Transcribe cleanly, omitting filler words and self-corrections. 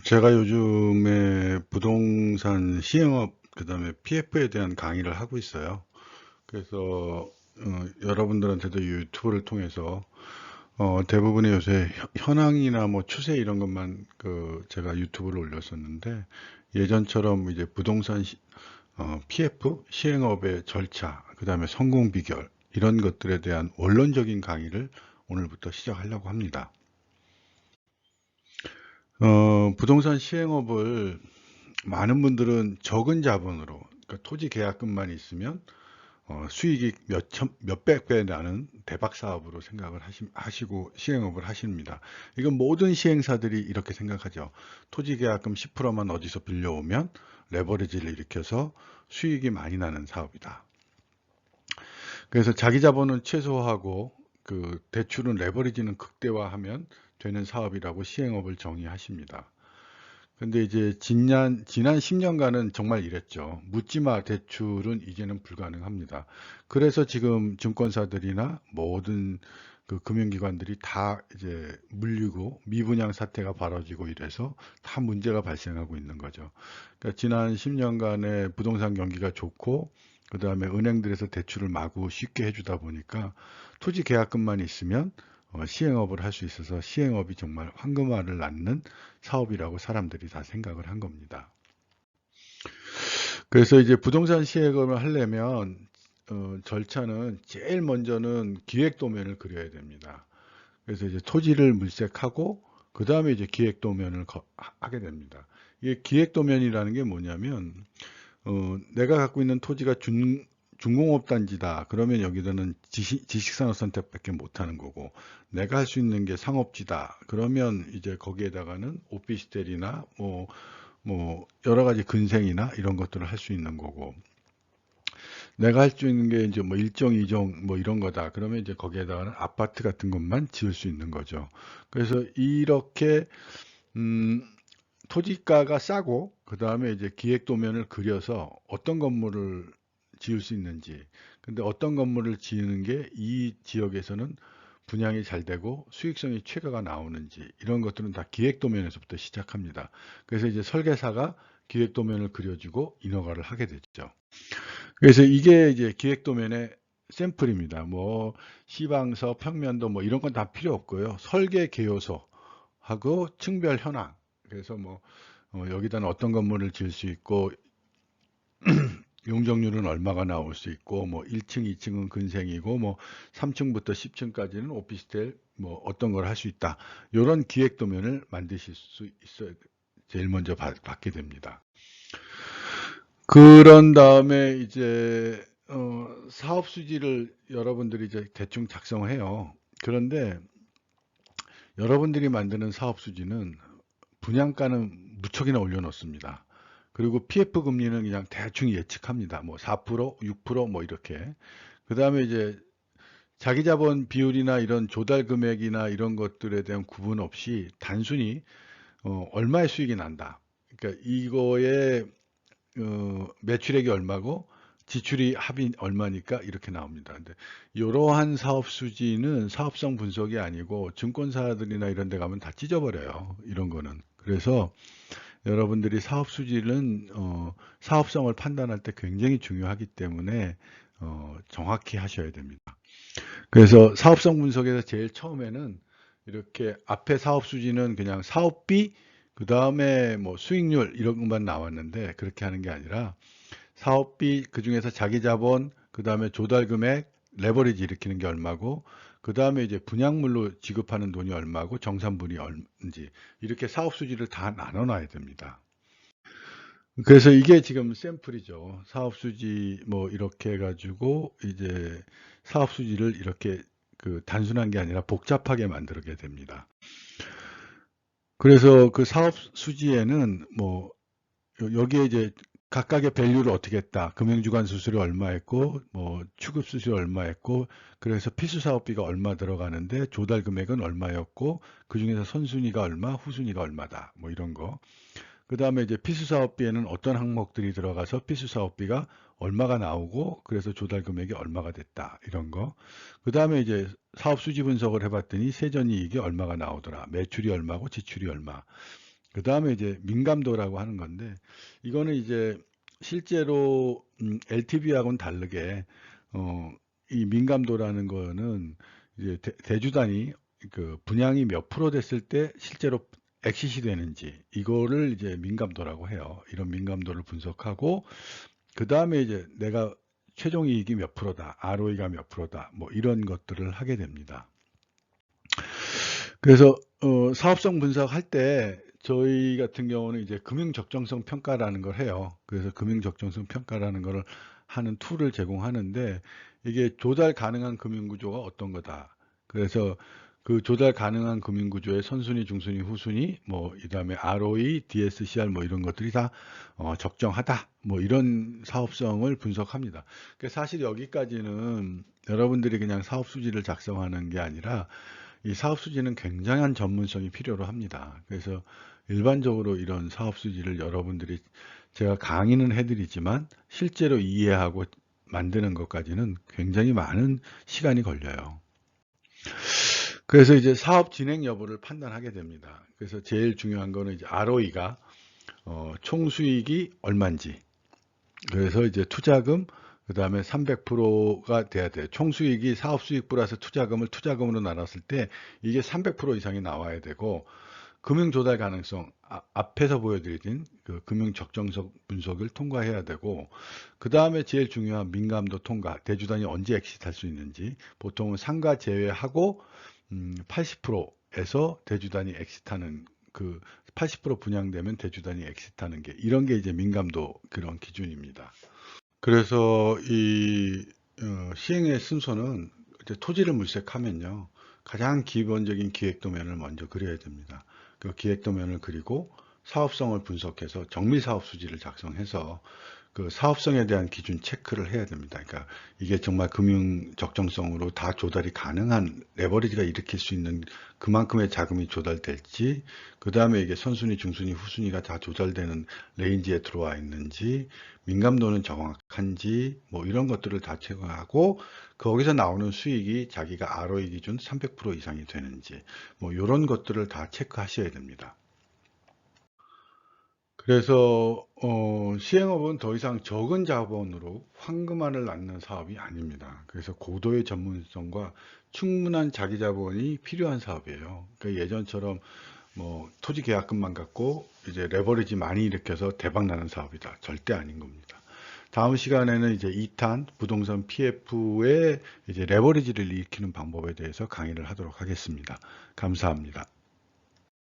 제가 요즘에 부동산 시행업, 그다음에 PF에 대한 강의를 하고 있어요. 그래서 여러분들한테도 유튜브를 통해서 대부분의 요새 현황이나 뭐 추세 이런 것만 제가 유튜브를 올렸었는데, 예전처럼 이제 부동산 PF 시행업의 절차, 그다음에 성공 비결 이런 것들에 대한 원론적인 강의를 오늘부터 시작하려고 합니다. 부동산 시행업을 많은 분들은 적은 자본으로, 그러니까 토지 계약금만 있으면 수익이 몇백 배 나는 대박 사업으로 생각을 하시고 시행업을 하십니다. 이건 모든 시행사들이 이렇게 생각하죠. 토지 계약금 10%만 어디서 빌려오면 레버리지를 일으켜서 수익이 많이 나는 사업이다. 그래서 자기 자본은 최소화하고 그 대출은 레버리지는 극대화하면 되는 사업이라고 시행업을 정의하십니다. 근데 이제 지난 10년간은 정말 이랬죠. 묻지마 대출은 이제는 불가능합니다. 그래서 지금 증권사들이나 모든 그 금융기관들이 다 이제 물리고 미분양 사태가 벌어지고 이래서 다 문제가 발생하고 있는 거죠. 그러니까 지난 10년간의 부동산 경기가 좋고 그다음에 은행들에서 대출을 마구 쉽게 해주다 보니까 토지 계약금만 있으면 시행업을 할 수 있어서 시행업이 정말 황금알을 낳는 사업이라고 사람들이 다 생각을 한 겁니다. 그래서 이제 부동산 시행을 하려면 절차는 제일 먼저는 기획 도면을 그려야 됩니다. 그래서 이제 토지를 물색하고 그 다음에 이제 기획 도면을 하게 됩니다. 이게 기획 도면이라는 게 뭐냐면 내가 갖고 있는 토지가 중공업 단지다. 그러면 여기서는 지식산업 선택밖에 못 하는 거고, 내가 할 수 있는 게 상업지다. 그러면 이제 거기에다가는 오피스텔이나 뭐 여러 가지 근생이나 이런 것들을 할 수 있는 거고, 내가 할 수 있는 게 이제 뭐 1종, 2종 뭐 이런 거다. 그러면 이제 거기에다가는 아파트 같은 것만 지을 수 있는 거죠. 그래서 이렇게 음, 토지가가 싸고 그 다음에 이제 기획 도면을 그려서 어떤 건물을 지을 수 있는지, 근데 어떤 건물을 지으는 게 이 지역에서는 분양이 잘 되고 수익성이 최고가 나오는지 이런 것들은 다 기획 도면에서부터 시작합니다. 그래서 이제 설계사가 기획 도면을 그려주고 인허가를 하게 됐죠. 그래서 이게 이제 기획 도면의 샘플입니다. 뭐 시방서, 평면도 뭐 이런 건 다 필요 없고요. 설계 개요소하고 층별 현황. 그래서 뭐 여기다는 어떤 건물을 지을 수 있고 용적률은 얼마가 나올 수 있고 뭐 1층, 2층은 근생이고 뭐 3층부터 10층까지는 오피스텔 뭐 어떤 걸 할 수 있다. 이런 기획 도면을 만드실 수 있어야 제일 먼저 받게 됩니다. 그런 다음에 이제 사업 수지를 여러분들이 이제 대충 작성해요. 그런데 여러분들이 만드는 사업 수지는 분양가는 무척이나 올려놓습니다. 그리고 PF 금리는 그냥 대충 예측합니다. 뭐 4%, 6%뭐 이렇게. 그 다음에 이제 자기 자본 비율이나 이런 조달 금액이나 이런 것들에 대한 구분 없이 단순히 얼마의 수익이 난다. 그러니까 이거의 매출액이 얼마고 지출이 합이 얼마니까 이렇게 나옵니다. 근데 이러한 사업 수지는 사업성 분석이 아니고 증권사들이나 이런 데 가면 다 찢어버려요. 이런 거는. 그래서 여러분들이 사업 수지는 사업성을 판단할 때 굉장히 중요하기 때문에 정확히 하셔야 됩니다. 그래서 사업성 분석에서 제일 처음에는 이렇게 앞에 사업 수지는 그냥 사업비, 그 다음에 뭐 수익률 이런 것만 나왔는데 그렇게 하는 게 아니라 사업비, 그 중에서 자기 자본, 그 다음에 조달 금액, 레버리지 일으키는 게 얼마고, 그 다음에 이제 분양물로 지급하는 돈이 얼마고, 정산분이 얼마인지, 이렇게 사업 수지를 다 나눠 놔야 됩니다. 그래서 이게 지금 샘플이죠. 사업 수지 뭐 이렇게 해가지고, 이제 사업 수지를 이렇게 그 단순한 게 아니라 복잡하게 만들게 됩니다. 그래서 그 사업 수지에는 뭐 여기에 이제 각각의 밸류를 어떻게 했다. 금융주관 수수료 얼마 했고, 뭐 취급 수수료 얼마 했고, 그래서 필수 사업비가 얼마 들어가는데 조달 금액은 얼마였고, 그 중에서 선순위가 얼마, 후순위가 얼마다. 뭐 이런 거. 그 다음에 이제 필수 사업비에는 어떤 항목들이 들어가서 필수 사업비가 얼마가 나오고 그래서 조달 금액이 얼마가 됐다 이런 거. 그 다음에 이제 사업 수지 분석을 해봤더니 세전이익이 얼마가 나오더라. 매출이 얼마고 지출이 얼마. 그 다음에 이제 민감도라고 하는 건데 이거는 이제 실제로 LTV하고는 다르게 이 민감도라는 거는 이제 대주단위 그 분양이 몇 프로 됐을 때 실제로 엑시시 되는지 이거를 이제 민감도라고 해요. 이런 민감도를 분석하고 그 다음에 이제 내가 최종 이익이 몇 프로다, ROE가 몇 프로다, 뭐 이런 것들을 하게 됩니다. 그래서 사업성 분석할 때 저희 같은 경우는 이제 금융 적정성 평가라는 걸 해요. 그래서 금융 적정성 평가라는 걸 하는 툴을 제공하는데 이게 조달 가능한 금융 구조가 어떤 거다. 그래서 그 조달 가능한 금융 구조의 선순위, 중순위, 후순위, 뭐 그다음에 ROE, DSCR 뭐 이런 것들이 다 적정하다. 뭐 이런 사업성을 분석합니다. 사실 여기까지는 여러분들이 그냥 사업 수지를 작성하는 게 아니라 이 사업 수지는 굉장한 전문성이 필요로 합니다. 그래서 일반적으로 이런 사업 수지를 여러분들이 제가 강의는 해드리지만 실제로 이해하고 만드는 것까지는 굉장히 많은 시간이 걸려요. 그래서 이제 사업 진행 여부를 판단하게 됩니다. 그래서 제일 중요한 거는 이제 ROE가 총 수익이 얼마인지. 그래서 이제 투자금 그 다음에 300%가 돼야 돼요. 총 수익이 사업 수익 플러스 투자금을 투자금으로 나눴을 때 이게 300% 이상이 나와야 되고 금융 조달 가능성 앞에서 보여드린 그 금융 적정성 분석을 통과해야 되고 그 다음에 제일 중요한 민감도 통과 대주단이 언제 엑시트할 수 있는지 보통은 상가 제외하고 80%에서 대주단이 엑시트하는 그 80% 분양되면 대주단이 엑시트하는 게 이런 게 이제 민감도 그런 기준입니다. 그래서 이 시행의 순서는 이제 토지를 물색하면요. 가장 기본적인 기획 도면을 먼저 그려야 됩니다. 그 기획 도면을 그리고 사업성을 분석해서 정밀사업 수지를 작성해서 그 사업성에 대한 기준 체크를 해야 됩니다. 그러니까 이게 정말 금융 적정성으로 다 조달이 가능한 레버리지가 일으킬 수 있는 그만큼의 자금이 조달될지, 그 다음에 이게 선순위, 중순위, 후순위가 다 조달되는 레인지에 들어와 있는지, 민감도는 정확한지, 뭐 이런 것들을 다 체크하고 거기서 나오는 수익이 자기가 ROE 기준 300% 이상이 되는지, 뭐 이런 것들을 다 체크하셔야 됩니다. 그래서 시행업은 더 이상 적은 자본으로 황금알을 낳는 사업이 아닙니다. 그래서 고도의 전문성과 충분한 자기 자본이 필요한 사업이에요. 그러니까 예전처럼 뭐 토지 계약금만 갖고 이제 레버리지 많이 일으켜서 대박 나는 사업이다. 절대 아닌 겁니다. 다음 시간에는 이제 2탄 부동산 PF의 이제 레버리지를 일으키는 방법에 대해서 강의를 하도록 하겠습니다. 감사합니다.